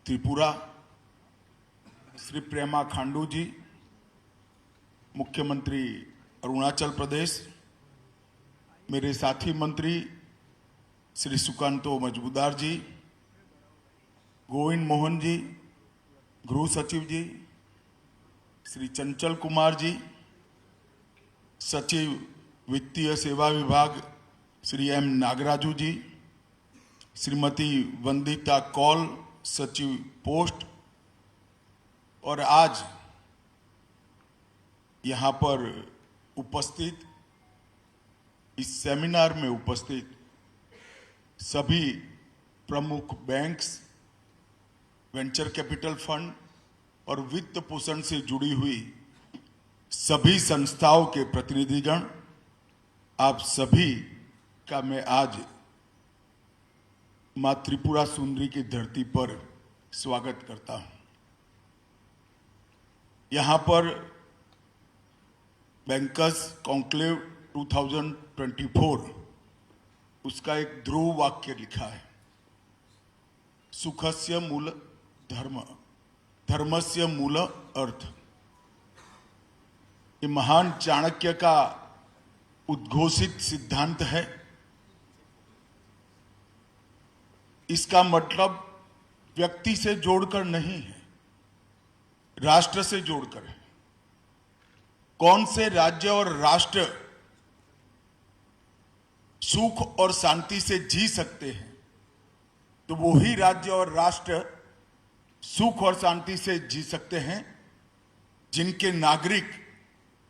त्रिपुरा, श्री प्रेमा खांडू जी, मुख्यमंत्री अरुणाचल प्रदेश, मेरे साथी मंत्री श्री सुकांतो मजमूदार जी, गोविंद मोहन जी, गृह सचिव जी, श्री चंचल कुमार जी, सचिव वित्तीय सेवा विभाग श्री एम नागराजू जी, श्रीमती वंदिता कौल, सचिव पोस्ट, और आज यहाँ पर उपस्थित इस सेमिनार में उपस्थित सभी प्रमुख बैंक्स, वेंचर कैपिटल फंड और वित्त पोषण से जुड़ी हुई सभी संस्थाओं के प्रतिनिधिगण, आप सभी का मैं आज मां त्रिपुरा सुंदरी की धरती पर स्वागत करता हूं। यहां पर बैंकर्स कॉन्क्लेव 2024 उसका एक ध्रुव वाक्य लिखा है, सुखस्य मूल धर्म, धर्मस्य मूल अर्थ। ये महान चाणक्य का उद्घोषित सिद्धांत है। इसका मतलब व्यक्ति से जोड़कर नहीं है, राष्ट्र से जोड़कर है। कौन से राज्य और राष्ट्र सुख और शांति से जी सकते हैं, तो वही राज्य और राष्ट्र सुख और शांति से जी सकते हैं जिनके नागरिक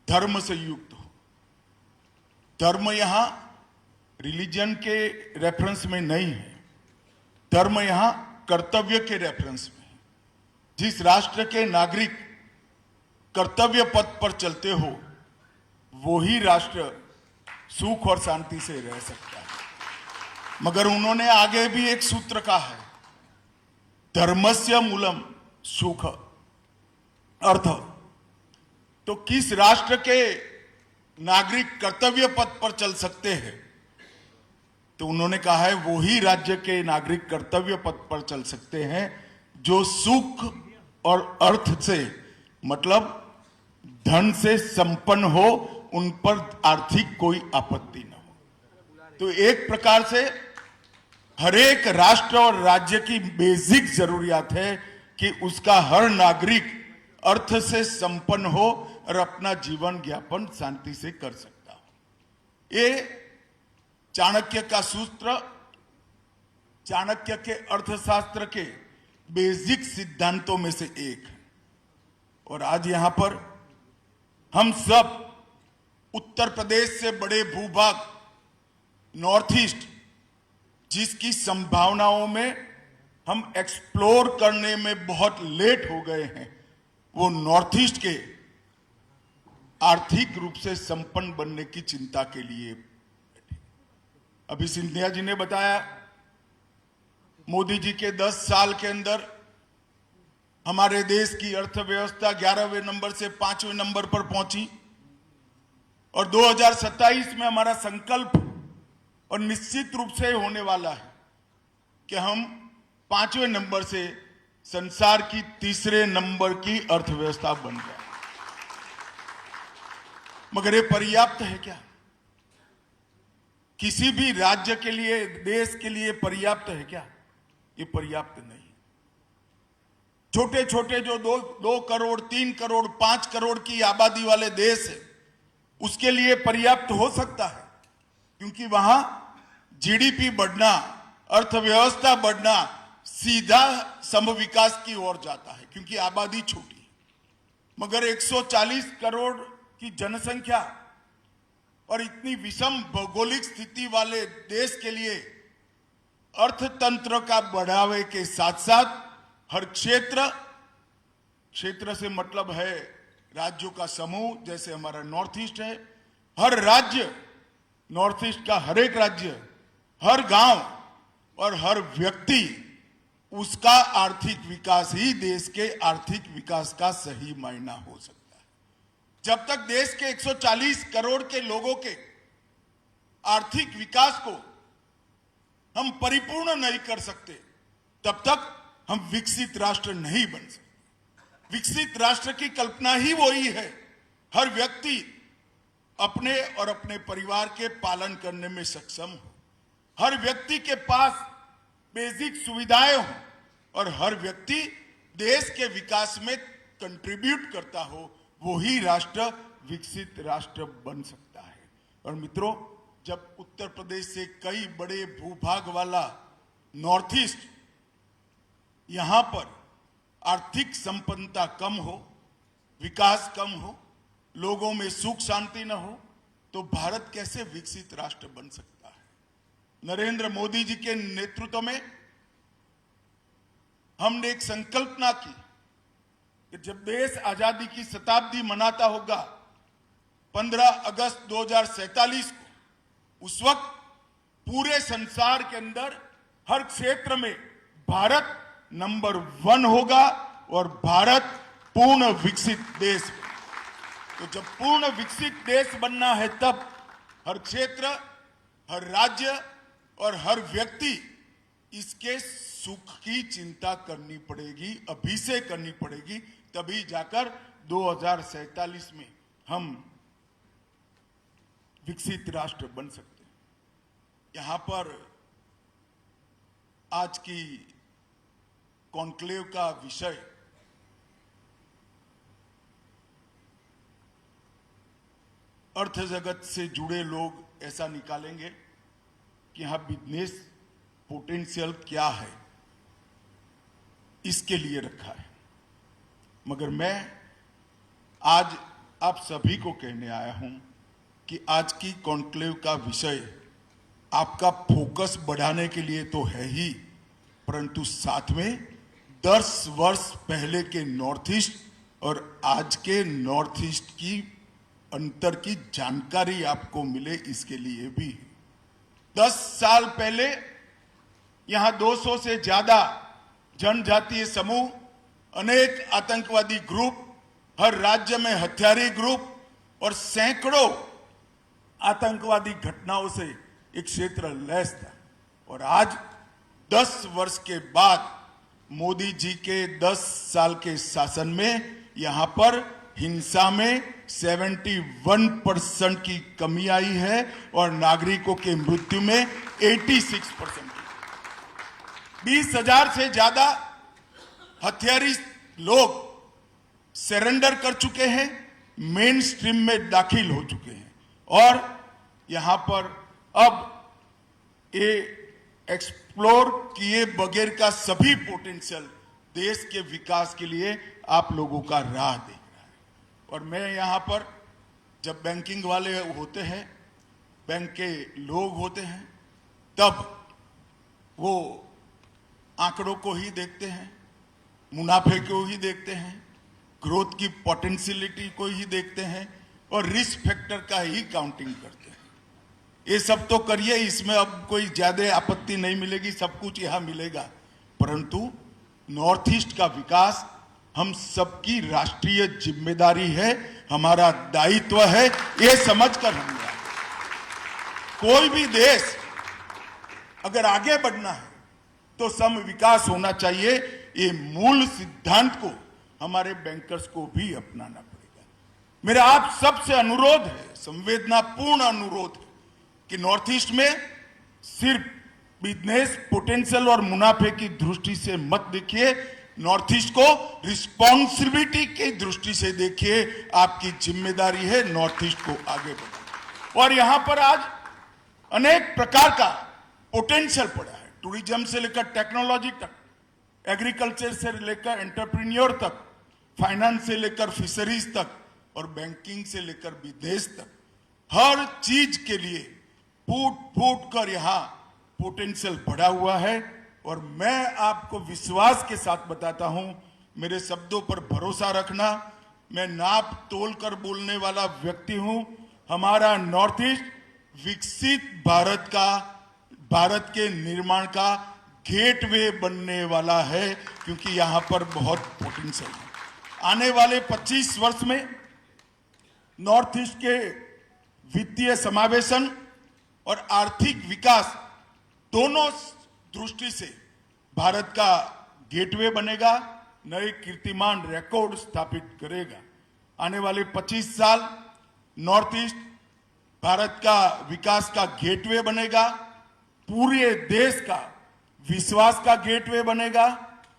धर्म से युक्त हो। धर्म यहां रिलीजन के रेफरेंस में नहीं है, धर्म यहां कर्तव्य के रेफरेंस में है। जिस राष्ट्र के नागरिक कर्तव्य पथ पर चलते हो, वही राष्ट्र सुख और शांति से रह सकता है। मगर उन्होंने आगे भी एक सूत्र कहा है, धर्मस्य मूलम सुख अर्थ। तो किस राष्ट्र के नागरिक कर्तव्य पथ पर चल सकते हैं, तो उन्होंने कहा है वही राज्य के नागरिक कर्तव्य पथ पर चल सकते हैं जो सुख और अर्थ से, मतलब धन से संपन्न हो, उन पर आर्थिक कोई आपत्ति न हो। तो एक प्रकार से हर एक राष्ट्र और राज्य की बेसिक जरूरियात है कि उसका हर नागरिक अर्थ से संपन्न हो और अपना जीवन यापन शांति से कर सकता हो। ये चाणक्य का सूत्र, चाणक्य के अर्थशास्त्र के बेसिक सिद्धांतों में से एक है। और आज यहां पर हम सब उत्तर प्रदेश से बड़े भूभाग नॉर्थ ईस्ट, जिसकी संभावनाओं में हम एक्सप्लोर करने में बहुत लेट हो गए हैं, वो नॉर्थ ईस्ट के आर्थिक रूप से संपन्न बनने की चिंता के लिए। अभी सिंधिया जी ने बताया, मोदी जी के 10 साल के अंदर हमारे देश की अर्थव्यवस्था 11वें नंबर से 5वें नंबर पर पहुंची, और 2027 में हमारा संकल्प और निश्चित रूप से होने वाला है कि हम 5वें नंबर से संसार की 3रे नंबर की अर्थव्यवस्था बन जाए। मगर ये पर्याप्त है क्या? किसी भी राज्य के लिए, देश के लिए पर्याप्त है क्या? ये पर्याप्त नहीं। छोटे छोटे जो 2 करोड़, 3 करोड़, 5 करोड़ की आबादी वाले देश है, उसके लिए पर्याप्त हो सकता है, क्योंकि वहां जीडीपी बढ़ना, अर्थव्यवस्था बढ़ना सीधा सम विकास की ओर जाता है, क्योंकि आबादी छोटी है। मगर 140 करोड़ की जनसंख्या और इतनी विषम भौगोलिक स्थिति वाले देश के लिए अर्थतंत्र का बढ़ावे के साथ साथ हर क्षेत्र से मतलब है राज्यों का समूह, जैसे हमारा नॉर्थ ईस्ट है, हर राज्य, नॉर्थ ईस्ट का हर एक राज्य, हर गांव और हर व्यक्ति, उसका आर्थिक विकास ही देश के आर्थिक विकास का सही मायना हो सकता है। जब तक देश के 140 करोड़ के लोगों के आर्थिक विकास को हम परिपूर्ण नहीं कर सकते, तब तक हम विकसित राष्ट्र नहीं बन सकते। विकसित राष्ट्र की कल्पना ही वही है, हर व्यक्ति अपने और अपने परिवार के पालन करने में सक्षम हो, हर व्यक्ति के पास बेसिक सुविधाएं हो और हर व्यक्ति देश के विकास में कंट्रीब्यूट करता हो। वही राष्ट्र विकसित राष्ट्र बन सकता है। और मित्रों, जब उत्तर प्रदेश से कई बड़े भूभाग वाला नॉर्थ ईस्ट, यहां पर आर्थिक संपन्नता कम हो, विकास कम हो, लोगों में सुख शांति न हो, तो भारत कैसे विकसित राष्ट्र बन सकता है? नरेंद्र मोदी जी के नेतृत्व में हमने एक संकल्पना की कि जब देश आजादी की शताब्दी मनाता होगा 15 अगस्त 2047 को, उस वक्त पूरे संसार के अंदर हर क्षेत्र में भारत नंबर 1 होगा और भारत पूर्ण विकसित देश। तो जब पूर्ण विकसित देश बनना है, तब हर क्षेत्र, हर राज्य और हर व्यक्ति इसके सुख की चिंता करनी पड़ेगी, अभी से करनी पड़ेगी, तभी जाकर 2047 में हम विकसित राष्ट्र बन सकते हैं। यहां पर आज की कॉन्क्लेव का विषय अर्थ जगत से जुड़े लोग ऐसा निकालेंगे कि यहां बिजनेस पोटेंशियल क्या है, इसके लिए रखा है। मगर मैं आज आप सभी को कहने आया हूं कि आज की कॉन्क्लेव का विषय आपका फोकस बढ़ाने के लिए तो है ही, परंतु साथ में 10 वर्ष पहले के नॉर्थ ईस्ट और आज के नॉर्थ ईस्ट की अंतर की जानकारी आपको मिले, इसके लिए भी। 10 साल पहले यहां 200 से ज्यादा जनजातीय समूह, अनेक आतंकवादी ग्रुप, हर राज्य में हथियारी ग्रुप और सैकड़ों आतंकवादी घटनाओं से एक क्षेत्र लैस था। और आज 10 वर्ष के बाद मोदी जी के 10 साल के शासन में यहां पर हिंसा में 71% की कमी आई है और नागरिकों के मृत्यु में 86%। 20,000 से ज्यादा हथियारी लोग सरेंडर कर चुके हैं, मेन स्ट्रीम में दाखिल हो चुके हैं और यहां पर अब ये एक्सप्लोर किए बगैर का सभी पोटेंशियल देश के विकास के लिए आप लोगों का राह देख रहा है। और मैं यहां पर जब बैंकिंग वाले होते हैं, बैंक के लोग होते हैं, तब वो आंकड़ों को ही देखते हैं, मुनाफे को ही देखते हैं, ग्रोथ की पोटेंशियलिटी को ही देखते हैं और रिस्क फैक्टर का ही काउंटिंग करते हैं। ये सब तो करिए, इसमें अब कोई ज्यादा आपत्ति नहीं मिलेगी, सब कुछ यहां मिलेगा, परंतु नॉर्थ ईस्ट का विकास हम सबकी राष्ट्रीय जिम्मेदारी है, हमारा दायित्व है। ये समझकर हम कोई भी देश अगर आगे बढ़ना है तो सम विकास होना चाहिए। ये मूल सिद्धांत को हमारे बैंकर्स को भी अपनाना पड़ेगा। मेरा आप सबसे अनुरोध है, संवेदनापूर्ण अनुरोध है, कि नॉर्थ ईस्ट में सिर्फ बिजनेस पोटेंशियल और मुनाफे की दृष्टि से मत देखिए, नॉर्थ ईस्ट को रिस्पॉन्सिबिलिटी की दृष्टि से देखिए। आपकी जिम्मेदारी है नॉर्थ ईस्ट को आगे बढ़ाना। और यहां पर आज अनेक प्रकार का पोटेंशियल पड़ा है, टूरिज्म से लेकर टेक्नोलॉजी तक, एग्रीकल्चर से लेकर एंटरप्रेन्योर तक, फाइनेंस से लेकर फिशरीज तक और बैंकिंग से लेकर बिजनेस तक, हर चीज के लिए फूट फूट कर यहां पोटेंशियल बढ़ा हुआ है। और मैं आपको विश्वास के साथ बताता हूं, मेरे शब्दों पर भरोसा रखना, मैं नाप तोल कर बोलने वाला व्यक्ति हूं। हमारा नॉर्थ ईस्ट विकसित भारत के निर्माण का गेटवे बनने वाला है, क्योंकि यहां पर बहुत पोटेंशियल है। आने वाले 25 वर्ष में नॉर्थ ईस्ट के वित्तीय समावेशन और आर्थिक विकास दोनों दृष्टि से भारत का गेटवे बनेगा, नए कीर्तिमान रिकॉर्ड स्थापित करेगा। आने वाले 25 साल नॉर्थ ईस्ट भारत का विकास का गेटवे बनेगा, पूरे देश का विश्वास का गेटवे बनेगा,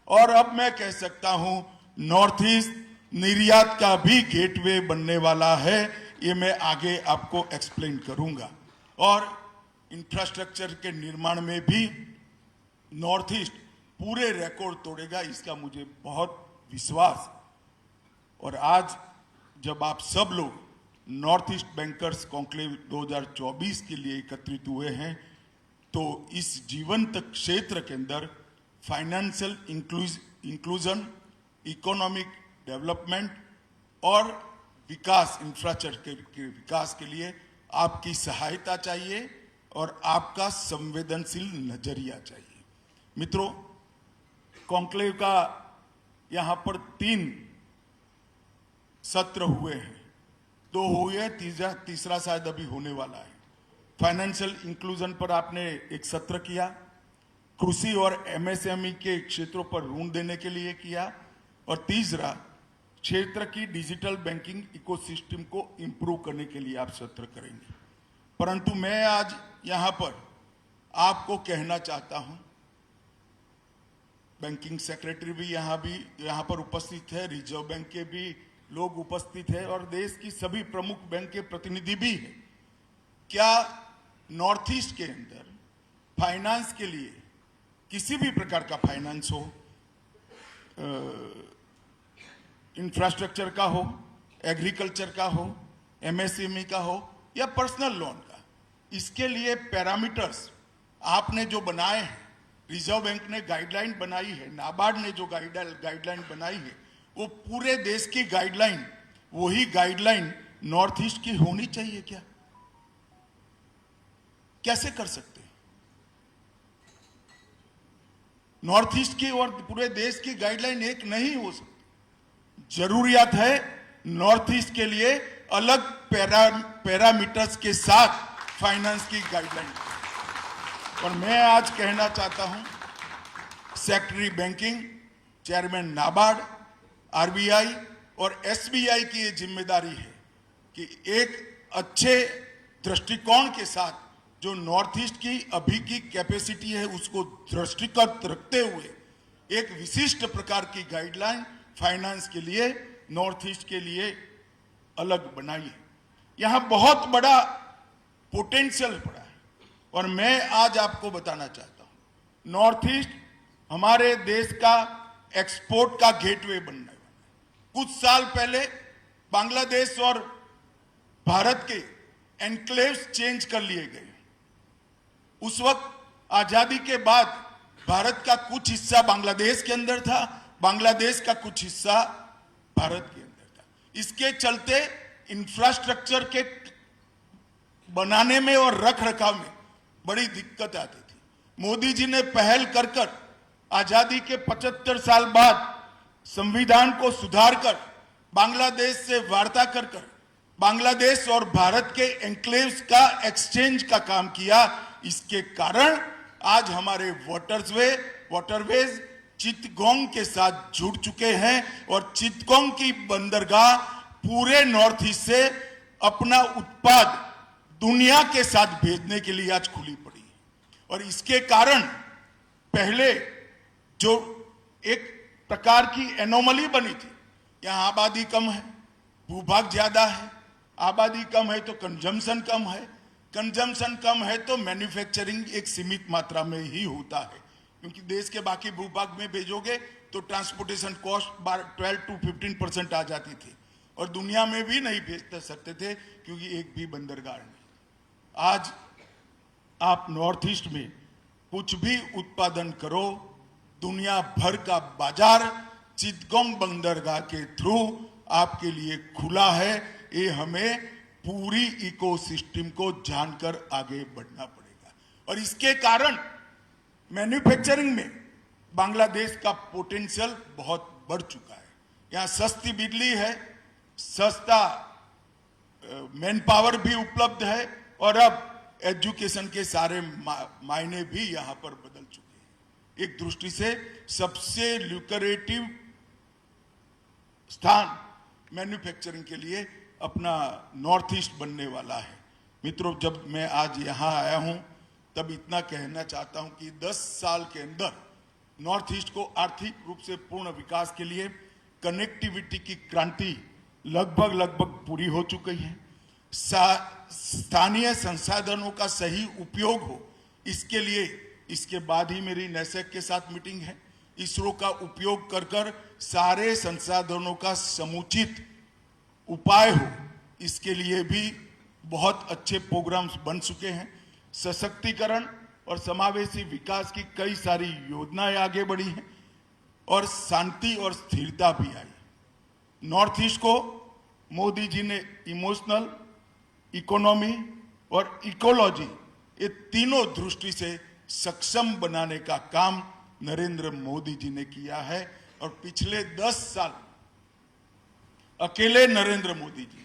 और अब मैं कह सकता हूं नॉर्थ ईस्ट निर्यात का भी गेटवे बनने वाला है। ये मैं आगे आपको एक्सप्लेन करूंगा। और इंफ्रास्ट्रक्चर के निर्माण में भी नॉर्थ ईस्ट पूरे रिकॉर्ड तोड़ेगा, इसका मुझे बहुत विश्वास। और आज जब आप सब लोग नॉर्थ ईस्ट बैंकर्स कॉन्क्लेव 2024 के लिए एकत्रित हुए हैं, तो इस जीवंत क्षेत्र के अंदर फाइनेंशियल इंक्लूजन, इकोनॉमिक डेवलपमेंट और विकास, इंफ्रास्ट्रक्चर के विकास के लिए आपकी सहायता चाहिए और आपका संवेदनशील नजरिया चाहिए। मित्रों, कॉन्क्लेव का यहां पर 3 सत्र हुए हैं, 2 हुए, तीसरा शायद अभी होने वाला है। फाइनेंशियल इंक्लूजन पर आपने एक सत्र किया, कृषि और एमएसएमई के क्षेत्रों पर ऋण देने के लिए किया, और तीसरा क्षेत्र की डिजिटल बैंकिंग इकोसिस्टम को इंप्रूव करने के लिए आप सत्र करेंगे। परंतु मैं आज यहां पर आपको कहना चाहता हूं, बैंकिंग सेक्रेटरी भी यहां पर उपस्थित है, रिजर्व बैंक के भी लोग उपस्थित है और देश की सभी प्रमुख बैंक के प्रतिनिधि भी है। क्या नॉर्थ ईस्ट के अंदर फाइनेंस के लिए, किसी भी प्रकार का फाइनेंस हो, इंफ्रास्ट्रक्चर का हो, एग्रीकल्चर का हो, एमएसएमई का हो या पर्सनल लोन का, इसके लिए पैरामीटर्स आपने जो बनाए हैं, रिजर्व बैंक ने गाइडलाइन बनाई है, नाबार्ड ने जो गाइडलाइन बनाई है, वो पूरे देश की गाइडलाइन, वही गाइडलाइन नॉर्थ ईस्ट की होनी चाहिए क्या? कैसे कर सकते हैं? नॉर्थ ईस्ट की और पूरे देश की गाइडलाइन एक नहीं हो सकती। जरूरियात है नॉर्थ ईस्ट के लिए अलग पैरामीटर्स के साथ फाइनेंस की गाइडलाइन। और मैं आज कहना चाहता हूं, secretary banking, chairman NABARD, RBI और एसबीआई की ये जिम्मेदारी है कि एक अच्छे दृष्टिकोण के साथ जो नॉर्थ ईस्ट की अभी की कैपेसिटी है उसको दृष्टिगत रखते हुए एक विशिष्ट प्रकार की गाइडलाइन फाइनेंस के लिए, नॉर्थ ईस्ट के लिए अलग बनाइए। यहां बहुत बड़ा पोटेंशियल पड़ा है और मैं आज आपको बताना चाहता हूं, नॉर्थ ईस्ट हमारे देश का एक्सपोर्ट का गेटवे बनने वाला है। कुछ साल पहले बांग्लादेश और भारत के एनक्लेव्स चेंज कर लिए गए। उस वक्त आजादी के बाद भारत का कुछ हिस्सा बांग्लादेश के अंदर था, बांग्लादेश का कुछ हिस्सा भारत के अंदर था। इसके चलते इंफ्रास्ट्रक्चर के बनाने में और रख रखाव में बड़ी दिक्कत आती थी। मोदी जी ने पहल कर कर आजादी के 75 साल बाद संविधान को सुधार कर बांग्लादेश से वार्ता कर कर बांग्लादेश और भारत के एनक्लेव्स का एक्सचेंज का काम किया। इसके कारण आज हमारे वाटरवेज चिटगोंग के साथ जुड़ चुके हैं और चिटगोंग की बंदरगाह पूरे नॉर्थ ईस्ट से अपना उत्पाद दुनिया के साथ भेजने के लिए आज खुली पड़ी है। और इसके कारण पहले जो एक प्रकार की एनोमली बनी थी, यहां आबादी कम है, भूभाग ज्यादा है, आबादी कम है तो कंजम्पशन कम है, कंजम्पशन कम है तो मैन्युफैक्चरिंग एक सीमित मात्रा में ही होता है, क्योंकि देश के बाकी भूभाग में भेजोगे तो ट्रांसपोर्टेशन कॉस्ट 12 to 15% आ जाती थी और दुनिया में भी नहीं भेज सकते थे क्योंकि एक भी बंदरगाह नहीं। आज आप नॉर्थ ईस्ट में कुछ भी उत्पादन करो, दुनिया भर का बाजार चिटगोंग बंदरगाह के थ्रू आपके लिए खुला है। ये हमें पूरी इकोसिस्टम को जानकर आगे बढ़ना पड़ेगा और इसके कारण मैन्युफैक्चरिंग में बांग्लादेश का पोटेंशियल बहुत बढ़ चुका है। यहाँ सस्ती बिजली है, सस्ता मैन पावर भी उपलब्ध है और अब एजुकेशन के सारे मायने भी यहाँ पर बदल चुके हैं। एक दृष्टि से सबसे ल्यूक्रेटिव स्थान मैन्युफैक्चरिंग के लिए अपना नॉर्थ ईस्ट बनने वाला है। मित्रों, जब मैं आज यहाँ आया हूँ तब इतना कहना चाहता हूँ कि 10 साल के अंदर नॉर्थ ईस्ट को आर्थिक रूप से पूर्ण विकास के लिए कनेक्टिविटी की क्रांति लगभग पूरी हो चुकी है। स्थानीय संसाधनों का सही उपयोग हो, इसके लिए इसके बाद ही मेरी नेसेक के साथ मीटिंग है। इसरो का उपयोग कर सारे संसाधनों का समुचित उपाय हो, इसके लिए भी बहुत अच्छे प्रोग्राम्स बन चुके हैं। सशक्तिकरण और समावेशी विकास की कई सारी योजनाएं आगे बढ़ी हैं और शांति और स्थिरता भी आई। नॉर्थ ईस्ट को मोदी जी ने इमोशनल, इकोनॉमी और इकोलॉजी, ये तीनों दृष्टि से सक्षम बनाने का काम नरेंद्र मोदी जी ने किया है। और पिछले 10 साल अकेले नरेंद्र मोदी जी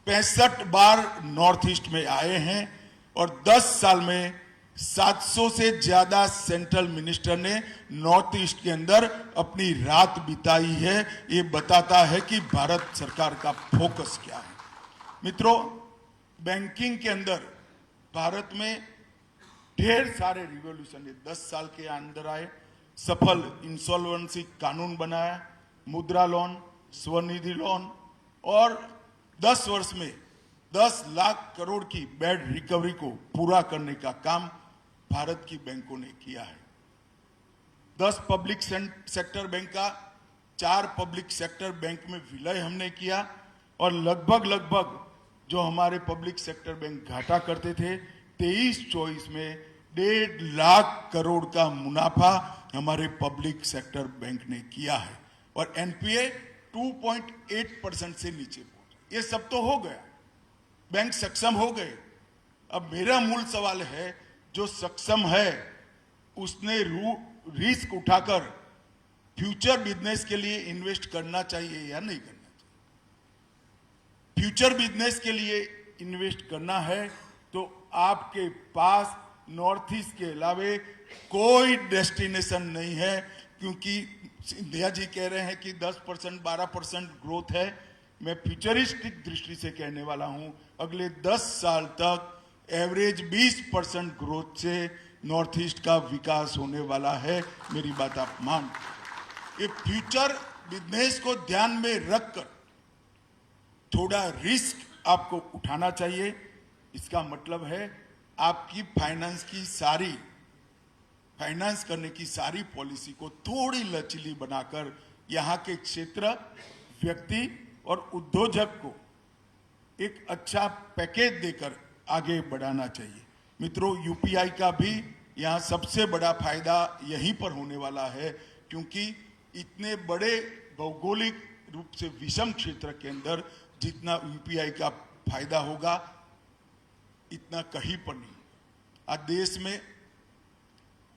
65 बार नॉर्थ ईस्ट में आए हैं और 10 साल में 700 से ज्यादा सेंट्रल मिनिस्टर ने नॉर्थ ईस्ट के अंदर अपनी रात बिताई है। ये बताता है कि भारत सरकार का फोकस क्या है। मित्रों, बैंकिंग के अंदर भारत में ढेर सारे रिवॉल्यूशन 10 साल के अंदर आए। सफल इंसॉल्वेंसी कानून बनाया, मुद्रा लोन, स्वनिधि लोन और 10 वर्ष में 10 लाख करोड़ की बैड रिकवरी को पूरा करने का काम भारत की बैंकों ने किया है। 10 पब्लिक सेक्टर बैंक का 4 पब्लिक सेक्टर बैंक में विलय हमने किया और लगभग जो हमारे पब्लिक सेक्टर बैंक घाटा करते थे 23-24 में 1.5 लाख करोड़ का मुनाफा हमारे पब्लिक सेक्टर बैंक ने किया है और एनपीए 2.8% से नीचे पहुंचा। ये सब तो हो गया, बैंक सक्षम हो गए। अब मेरा मूल सवाल है, जो सक्षम है उसने रिस्क उठाकर फ्यूचर बिजनेस के लिए इन्वेस्ट करना चाहिए या नहीं करना चाहिए। फ्यूचर बिजनेस के लिए इन्वेस्ट करना है तो आपके पास नॉर्थ ईस्ट के अलावे कोई डेस्टिनेशन नहीं है, क्योंकि सिंधिया जी कह रहे हैं कि 10% 12% ग्रोथ है। मैं फ्यूचरिस्टिक दृष्टि से कहने वाला हूं, अगले 10 साल तक एवरेज 20% ग्रोथ से नॉर्थ ईस्ट का विकास होने वाला है। मेरी बात आप मान, ये फ्यूचर बिजनेस को ध्यान में रखकर थोड़ा रिस्क आपको उठाना चाहिए। इसका मतलब है आपकी फाइनेंस करने की सारी पॉलिसी को थोड़ी लचीली बनाकर यहाँ के क्षेत्र, व्यक्ति और उद्योजक को एक अच्छा पैकेज देकर आगे बढ़ाना चाहिए। मित्रों, यूपीआई का भी यहाँ सबसे बड़ा फायदा यहीं पर होने वाला है, क्योंकि इतने बड़े भौगोलिक रूप से विषम क्षेत्र के अंदर जितना यूपीआई का फायदा होगा इतना कहीं पर नहीं। आज देश में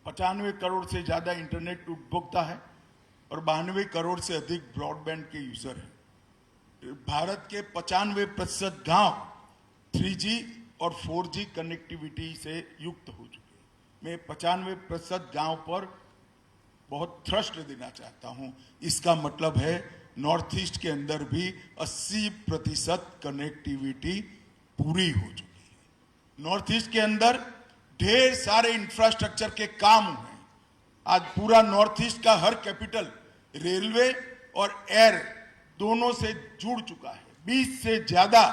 95 करोड़ से ज्यादा इंटरनेट उपभोक्ता है और 92 करोड़ से अधिक ब्रॉडबैंड के यूजर हैं। भारत के 95% गांव 3G और 4G कनेक्टिविटी से युक्त हो चुके हैं। मैं 95% गांव पर बहुत थ्रस्ट देना चाहता हूं। इसका मतलब है नॉर्थ ईस्ट के अंदर भी 80% कनेक्टिविटी पूरी हो चुकी है। नॉर्थ ईस्ट के अंदर ढेर सारे इंफ्रास्ट्रक्चर के काम हुए। आज पूरा नॉर्थ ईस्ट का हर कैपिटल रेलवे और एयर दोनों से जुड़ चुका है। 20 से ज्यादा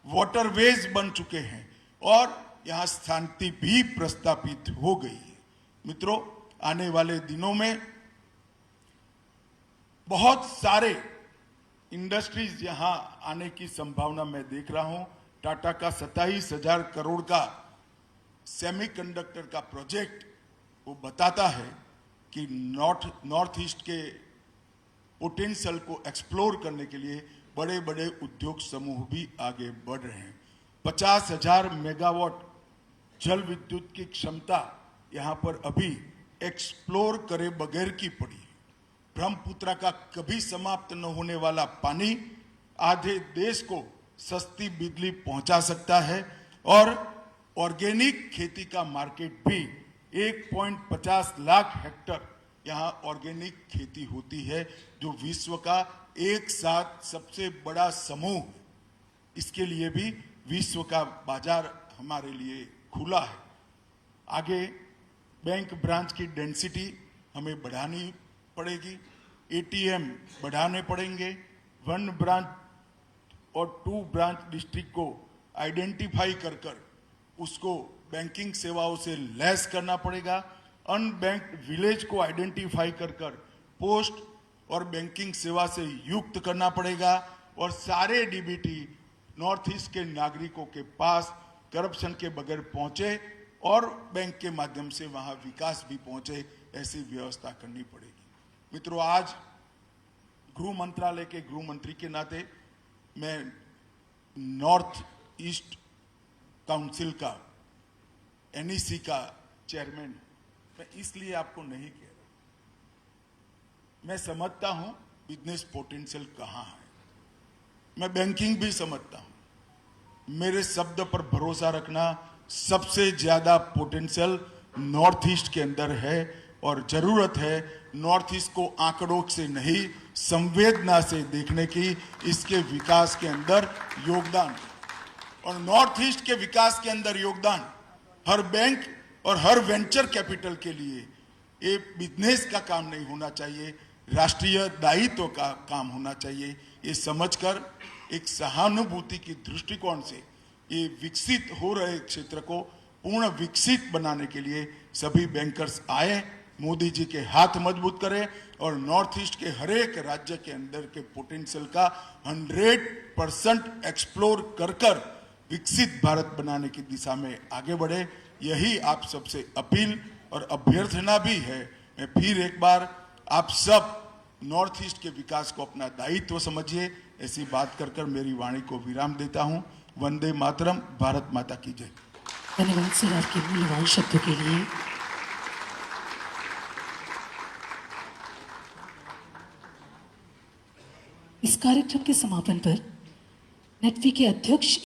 वाटरवेज बन चुके हैं और यहां शांति भी प्रस्तापित हो गई है। मित्रों, आने वाले दिनों में बहुत सारे इंडस्ट्रीज यहां आने की संभावना मैं देख रहा हूं। टाटा का 27,000 करोड़ का सेमीकंडक्टर का प्रोजेक्ट वो बताता है कि नॉर्थ ईस्ट के पोटेंशियल को एक्सप्लोर करने के लिए बड़े बड़े उद्योग समूह भी आगे बढ़ रहे हैं। 50,000 मेगावाट जल विद्युत की क्षमता यहां पर अभी एक्सप्लोर करे बगैर की पड़ी है। ब्रह्मपुत्र का कभी समाप्त न होने वाला पानी आधे देश को सस्ती बिजली पहुंचा सकता है और ऑर्गेनिक खेती का मार्केट भी 1.50 लाख हेक्टर यहाँ ऑर्गेनिक खेती होती है, जो विश्व का एक साथ सबसे बड़ा समूह। इसके लिए भी विश्व का बाजार हमारे लिए खुला है। आगे बैंक ब्रांच की डेंसिटी हमें बढ़ानी पड़ेगी, एटीएम बढ़ाने पड़ेंगे, 1 ब्रांच और 2 ब्रांच डिस्ट्रिक्ट को आइडेंटिफाई कर उसको बैंकिंग सेवाओं से लैस करना पड़ेगा। अनबैंक्ड विलेज को आइडेंटिफाई कर पोस्ट और बैंकिंग सेवा से युक्त करना पड़ेगा और सारे डीबीटी नॉर्थ ईस्ट के नागरिकों के पास करप्शन के बगैर पहुंचे और बैंक के माध्यम से वहां विकास भी पहुंचे, ऐसी व्यवस्था करनी पड़ेगी। मित्रों, आज गृह मंत्रालय के गृह मंत्री के नाते मैं नॉर्थ ईस्ट काउंसिल का, एनईसी का चेयरमैन हूं। मैं इसलिए आपको नहीं कह रहा, मैं समझता हूं बिजनेस पोटेंशियल कहां है, मैं बैंकिंग भी समझता हूं। मेरे शब्द पर भरोसा रखना, सबसे ज्यादा पोटेंशियल नॉर्थ ईस्ट के अंदर है और जरूरत है नॉर्थ ईस्ट को आंकड़ों से नहीं, संवेदना से देखने की, इसके विकास के अंदर योगदान। और नॉर्थ ईस्ट के विकास के अंदर योगदान हर बैंक और हर वेंचर कैपिटल के लिए ये बिजनेस का काम नहीं होना चाहिए, राष्ट्रीय दायित्व का काम होना चाहिए। ये समझकर एक सहानुभूति की दृष्टिकोण से ये विकसित हो रहे क्षेत्र को पूर्ण विकसित बनाने के लिए सभी बैंकर्स आए, मोदी जी के हाथ मजबूत करें और नॉर्थ ईस्ट के हर एक राज्य के अंदर के पोटेंशियल का 100% एक्सप्लोर कर विकसित भारत बनाने की दिशा में आगे बढ़े। यही आप सबसे अपील और अभ्यर्थना भी है। मैं फिर एक बार आप सब नॉर्थ ईस्ट के विकास को अपना दायित्व समझिए, ऐसी बात कर मेरी वाणी को विराम देता हूं। वंदे मातरम, भारत माता की जय। धन्यवाद सर आपके मूल्यवान शब्दों के लिए। इस कार्यक्रम के समापन पर नेटवी के अध्यक्ष